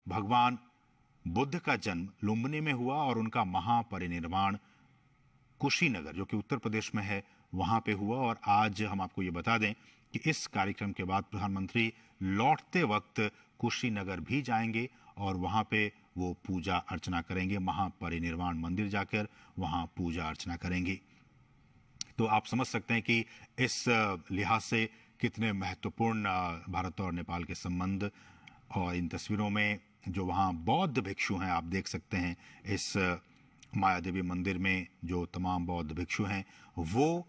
भगवान बुद्ध का जन्म लुम्बिनी में हुआ और उनका महापरिनिर्वाण कुशीनगर, जो कि उत्तर प्रदेश में है, वहां पे हुआ। और आज हम आपको ये बता दें कि इस कार्यक्रम के बाद प्रधानमंत्री लौटते वक्त कुशीनगर भी जाएंगे और वहां पे वो पूजा अर्चना करेंगे, महापरिनिर्वाण मंदिर जाकर वहां पूजा अर्चना करेंगे। तो आप समझ सकते हैं कि इस लिहाज से कितने महत्वपूर्ण भारत और नेपाल के संबंध। और इन तस्वीरों में जो वहाँ बौद्ध भिक्षु हैं, आप देख सकते हैं इस माया देवी मंदिर में जो तमाम बौद्ध भिक्षु हैं, वो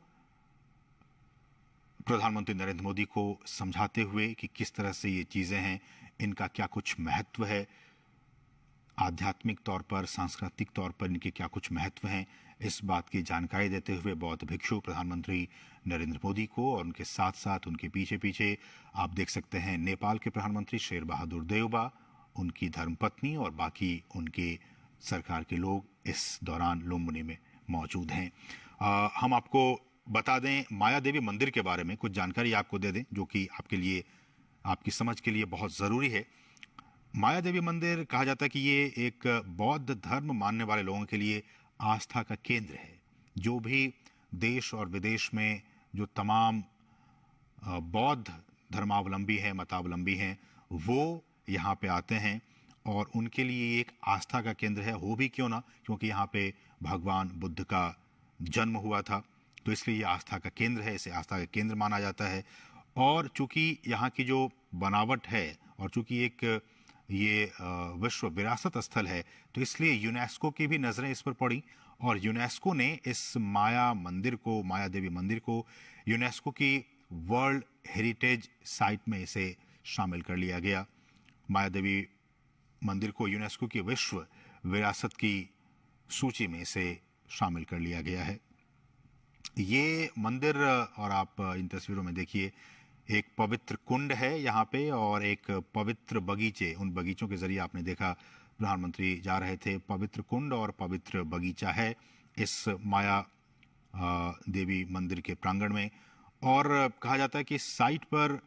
प्रधानमंत्री नरेंद्र मोदी को समझाते हुए कि किस तरह से ये चीज़ें हैं, इनका क्या कुछ महत्व है, आध्यात्मिक तौर पर, सांस्कृतिक तौर पर इनके क्या कुछ महत्व हैं, इस बात की जानकारी देते हुए बौद्ध भिक्षु प्रधानमंत्री नरेंद्र मोदी को और उनके साथ साथ उनके पीछे पीछे आप देख सकते हैं नेपाल के प्रधानमंत्री शेर बहादुर देउबा, उनकी धर्मपत्नी और बाकी उनके सरकार के लोग इस दौरान लुम्बिनी में मौजूद हैं। हम आपको बता दें माया देवी मंदिर के बारे में कुछ जानकारी आपको दे दें जो कि आपके लिए, आपकी समझ के लिए बहुत ज़रूरी है। माया देवी मंदिर कहा जाता है कि ये एक बौद्ध धर्म मानने वाले लोगों के लिए आस्था का केंद्र है। जो भी देश और विदेश में जो तमाम बौद्ध धर्मावलंबी हैं, मतावलंबी हैं, वो यहाँ पे आते हैं और उनके लिए एक आस्था का केंद्र है। हो भी क्यों ना, क्योंकि यहाँ पे भगवान बुद्ध का जन्म हुआ था, तो इसलिए ये आस्था का केंद्र है, इसे आस्था का केंद्र माना जाता है। और चूंकि यहाँ की जो बनावट है और चूंकि एक ये विश्व विरासत स्थल है, तो इसलिए यूनेस्को की भी नज़रें इस पर पड़ी और यूनेस्को ने इस माया मंदिर को, माया देवी मंदिर को यूनेस्को की वर्ल्ड हेरिटेज साइट में इसे शामिल कर लिया गया। माया देवी मंदिर को यूनेस्को की विश्व विरासत की सूची में इसे शामिल कर लिया गया है। ये मंदिर, और आप इन तस्वीरों में देखिए, एक पवित्र कुंड है यहाँ पे और एक पवित्र बगीचे, उन बगीचों के जरिए आपने देखा प्रधानमंत्री जा रहे थे। पवित्र कुंड और पवित्र बगीचा है इस माया देवी मंदिर के प्रांगण में। और कहा जाता है कि इस साइट पर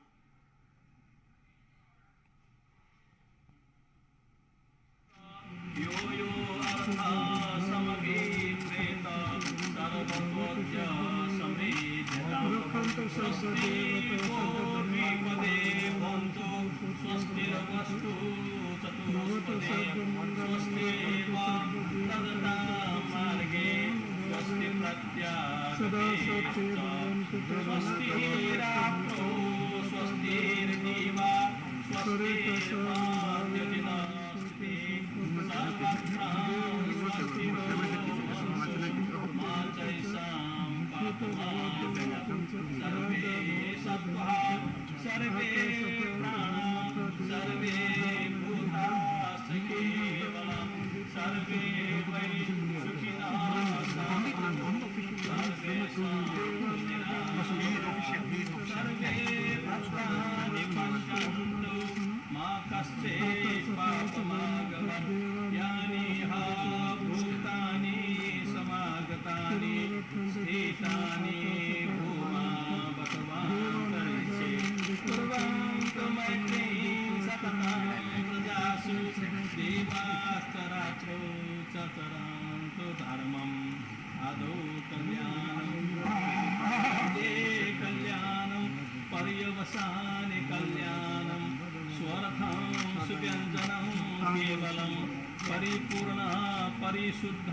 परिशुद्ध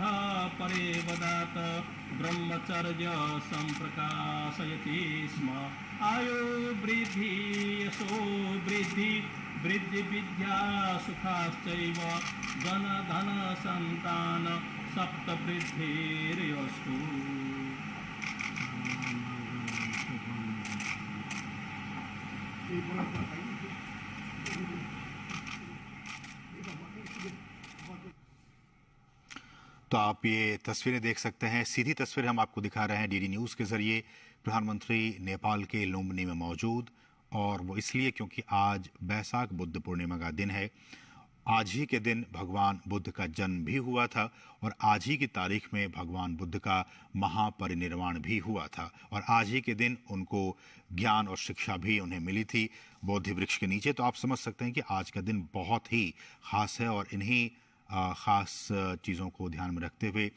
परे वदात ब्रह्मचर्य संप्रकाशयति स्म। आयो वृद्धि यशो वृद्धि वृद्धि विद्या सुखाश्चैव धन धन संतान सप्त वृद्धिर्यस्तु। तो आप ये तस्वीरें देख सकते हैं, सीधी तस्वीर हम आपको दिखा रहे हैं डीडी न्यूज़ के ज़रिए। प्रधानमंत्री नेपाल के लुम्बिनी में मौजूद, और वो इसलिए क्योंकि आज बैसाख बुद्ध पूर्णिमा का दिन है। आज ही के दिन भगवान बुद्ध का जन्म भी हुआ था और आज ही की तारीख में भगवान बुद्ध का महापरिनिर्वाण भी हुआ था और आज ही के दिन उनको ज्ञान और शिक्षा भी उन्हें मिली थी बोधि वृक्ष के नीचे। तो आप समझ सकते हैं कि आज का दिन बहुत ही खास है और इन्हीं खास चीज़ों को ध्यान में रखते हुए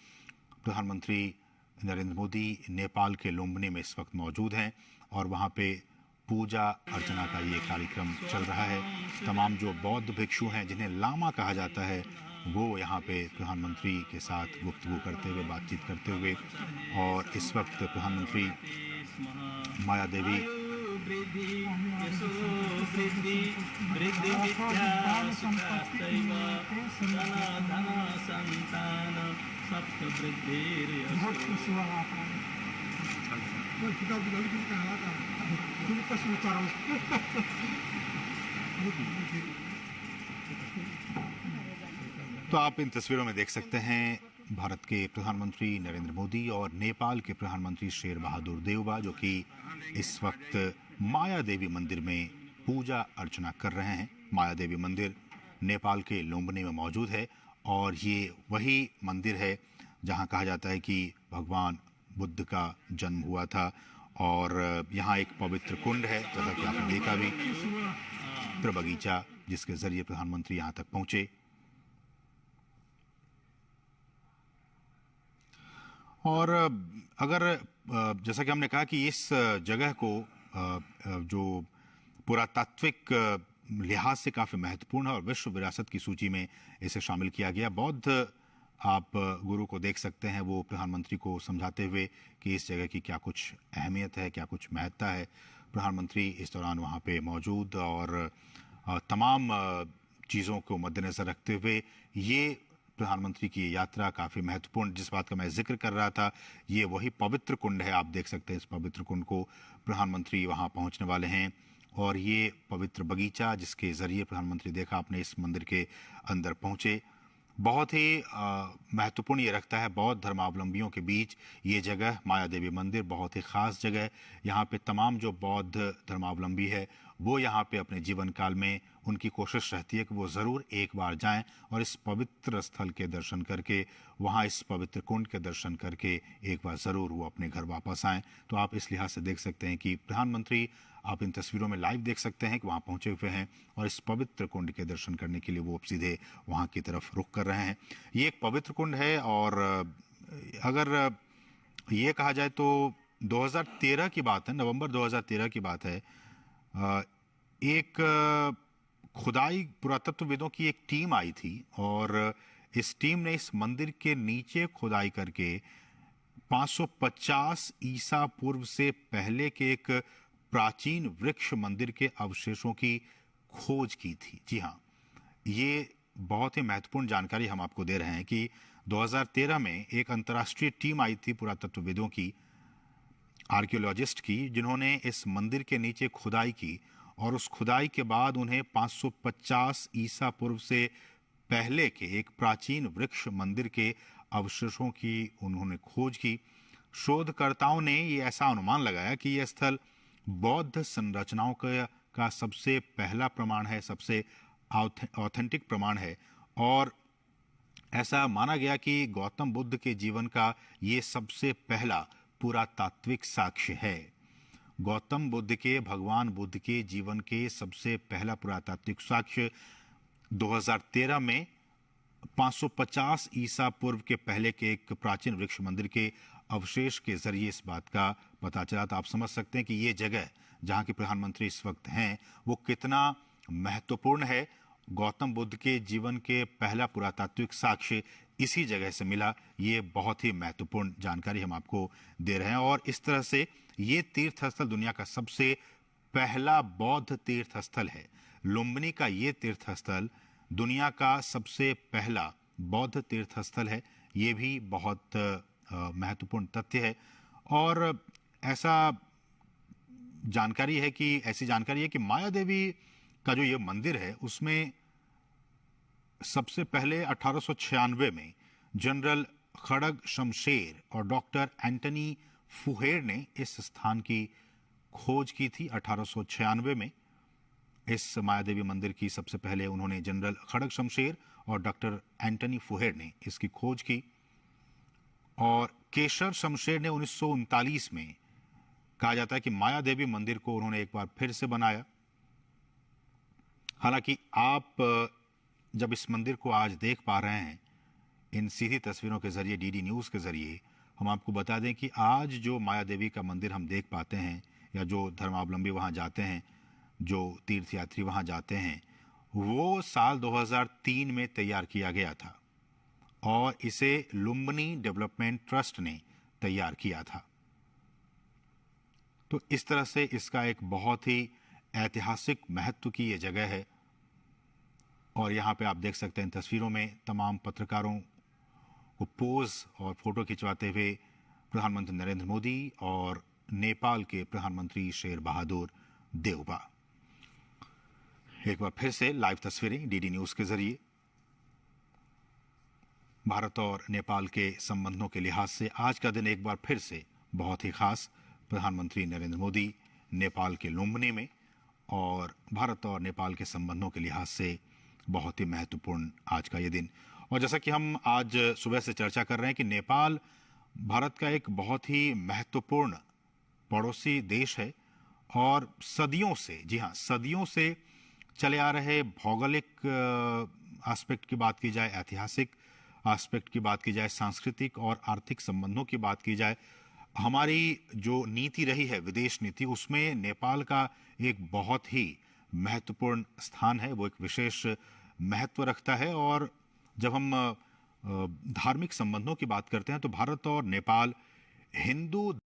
प्रधानमंत्री नरेंद्र मोदी नेपाल के लुम्बिनी में इस वक्त मौजूद हैं और वहाँ पे पूजा अर्चना का ये कार्यक्रम चल रहा है। तमाम जो बौद्ध भिक्षु हैं जिन्हें लामा कहा जाता है वो यहाँ पे प्रधानमंत्री के साथ गुफ्तगू करते हुए बातचीत करते हुए और इस वक्त प्रधानमंत्री माया देवी तो आप इन तस्वीरों में देख सकते हैं भारत के प्रधानमंत्री नरेंद्र मोदी और नेपाल के प्रधानमंत्री शेर बहादुर देउबा जो कि इस वक्त माया देवी मंदिर में पूजा अर्चना कर रहे हैं। माया देवी मंदिर नेपाल के लुम्बिनी में मौजूद है और ये वही मंदिर है जहां कहा जाता है कि भगवान बुद्ध का जन्म हुआ था और यहाँ एक पवित्र कुंड है जैसा कि आपने देखा भी, पवित्र बगीचा जिसके जरिए प्रधानमंत्री यहाँ तक पहुंचे। और अगर जैसा कि हमने कहा कि इस जगह को जो पुरातात्विक लिहाज से काफ़ी महत्वपूर्ण है और विश्व विरासत की सूची में इसे शामिल किया गया। बौद्ध आप गुरु को देख सकते हैं वो प्रधानमंत्री को समझाते हुए कि इस जगह की क्या कुछ अहमियत है, क्या कुछ महत्ता है। प्रधानमंत्री इस दौरान वहाँ पे मौजूद और तमाम चीज़ों को मद्देनज़र रखते हुए ये प्रधानमंत्री की यात्रा काफ़ी महत्वपूर्ण, जिस बात का मैं जिक्र कर रहा था, ये वही पवित्र कुंड है। आप देख सकते हैं इस पवित्र कुंड को, प्रधानमंत्री वहाँ पहुँचने वाले हैं और ये पवित्र बगीचा जिसके ज़रिए प्रधानमंत्री देखा आपने इस मंदिर के अंदर पहुँचे, बहुत ही महत्वपूर्ण ये रखता है बौद्ध धर्मावलंबियों के बीच। ये जगह माया देवी मंदिर बहुत ही ख़ास जगह है। यहाँ पे तमाम जो बौद्ध धर्मावलंबी है वो यहाँ पे अपने जीवन काल में उनकी कोशिश रहती है कि वो ज़रूर एक बार जाएं और इस पवित्र स्थल के दर्शन करके, वहाँ इस पवित्र कुंड के दर्शन करके एक बार ज़रूर वो अपने घर वापस आएँ। तो आप इस लिहाज से देख सकते हैं कि प्रधानमंत्री, आप इन तस्वीरों में लाइव देख सकते हैं कि वहाँ पहुँचे हुए हैं और इस पवित्र कुंड के दर्शन करने के लिए वो अब सीधे वहाँ की तरफ रुख कर रहे हैं। ये एक पवित्र कुंड है और अगर ये कहा जाए तो 2013 की बात है, नवंबर 2013 की बात है। एक खुदाई पुरातत्वविदों की एक टीम आई थी और इस टीम ने इस मंदिर के नीचे खुदाई करके 550 ईसा पूर्व से पहले के एक प्राचीन वृक्ष मंदिर के अवशेषों की खोज की थी। जी हाँ, ये बहुत ही महत्वपूर्ण जानकारी हम आपको दे रहे हैं कि 2013 में एक अंतर्राष्ट्रीय टीम आई थी पुरातत्वविदों की, आर्कियोलॉजिस्ट की, जिन्होंने इस मंदिर के नीचे खुदाई की और उस खुदाई के बाद उन्हें 550 ईसा पूर्व से पहले के एक प्राचीन वृक्ष मंदिर के अवशेषों की उन्होंने खोज की। शोधकर्ताओं ने ये ऐसा अनुमान लगाया कि यह स्थल बौद्ध संरचनाओं का सबसे पहला प्रमाण है, सबसे ऑथेंटिक प्रमाण है और ऐसा माना गया कि गौतम बुद्ध के जीवन का ये सबसे पहला पुरातात्विक साक्ष्य है। गौतम बुद्ध के, भगवान बुद्ध के जीवन के सबसे पहला पुरातात्विक साक्ष्य 2013 में 550 ईसा पूर्व के पहले के एक प्राचीन वृक्ष मंदिर के अवशेष के जरिए इस बात का पता चला। तो आप समझ सकते हैं कि ये जगह जहाँ के प्रधानमंत्री इस वक्त हैं वो कितना महत्वपूर्ण है। गौतम बुद्ध के जीवन के पहला पुरातात्विक साक्ष्य इसी जगह से मिला। ये बहुत ही महत्वपूर्ण जानकारी हम आपको दे रहे हैं और इस तरह से ये तीर्थ स्थल दुनिया का सबसे पहला बौद्ध तीर्थ स्थल है। लुम्बिनी का ये तीर्थ स्थल दुनिया का सबसे पहला बौद्ध तीर्थ स्थल है। ये भी बहुत महत्वपूर्ण तथ्य है और ऐसा जानकारी है कि ऐसी जानकारी है कि माया देवी का जो ये मंदिर है उसमें सबसे पहले 1896 में जनरल खड़ग शमशेर और डॉक्टर एंटनी फुहेर ने इस स्थान की खोज की थी 1896 में इस माया देवी मंदिर की सबसे पहले उन्होंने जनरल खड़ग शमशेर और डॉक्टर एंटनी फुहेर ने इसकी खोज की, और केशर शमशेर ने 1939 में, कहा जाता है कि माया देवी मंदिर को उन्होंने एक बार फिर से बनाया। हालांकि आप जब इस मंदिर को आज देख पा रहे हैं इन सीधी तस्वीरों के जरिए, डीडी न्यूज़ के जरिए, हम आपको बता दें कि आज जो माया देवी का मंदिर हम देख पाते हैं, या जो धर्मावलंबी वहां जाते हैं, जो तीर्थयात्री वहां जाते हैं, वो साल 2003 में तैयार किया गया था और इसे लुम्बिनी डेवलपमेंट ट्रस्ट ने तैयार किया था। तो इस तरह से इसका एक बहुत ही ऐतिहासिक महत्व की ये जगह है। और यहाँ पे आप देख सकते हैं इन तस्वीरों में तमाम पत्रकारों को पोज और फोटो खिंचवाते हुए प्रधानमंत्री नरेंद्र मोदी और नेपाल के प्रधानमंत्री शेर बहादुर देउबा। एक बार फिर से लाइव तस्वीरें डीडी न्यूज़ के जरिए। भारत और नेपाल के संबंधों के लिहाज से आज का दिन एक बार फिर से बहुत ही खास। प्रधानमंत्री नरेंद्र मोदी नेपाल के लुम्बिनी में, और भारत और नेपाल के संबंधों के लिहाज से बहुत ही महत्वपूर्ण आज का ये दिन। और जैसा कि हम आज सुबह से चर्चा कर रहे हैं कि नेपाल भारत का एक बहुत ही महत्वपूर्ण पड़ोसी देश है, और सदियों से, जी हाँ, सदियों से चले आ रहे भौगोलिक एस्पेक्ट की बात की जाए, ऐतिहासिक एस्पेक्ट की बात की जाए, सांस्कृतिक और आर्थिक संबंधों की बात की जाए, हमारी जो नीति रही है, विदेश नीति, उसमें नेपाल का एक बहुत ही महत्वपूर्ण स्थान है, वो एक विशेष महत्व रखता है। और जब हम धार्मिक संबंधों की बात करते हैं तो भारत और नेपाल हिंदू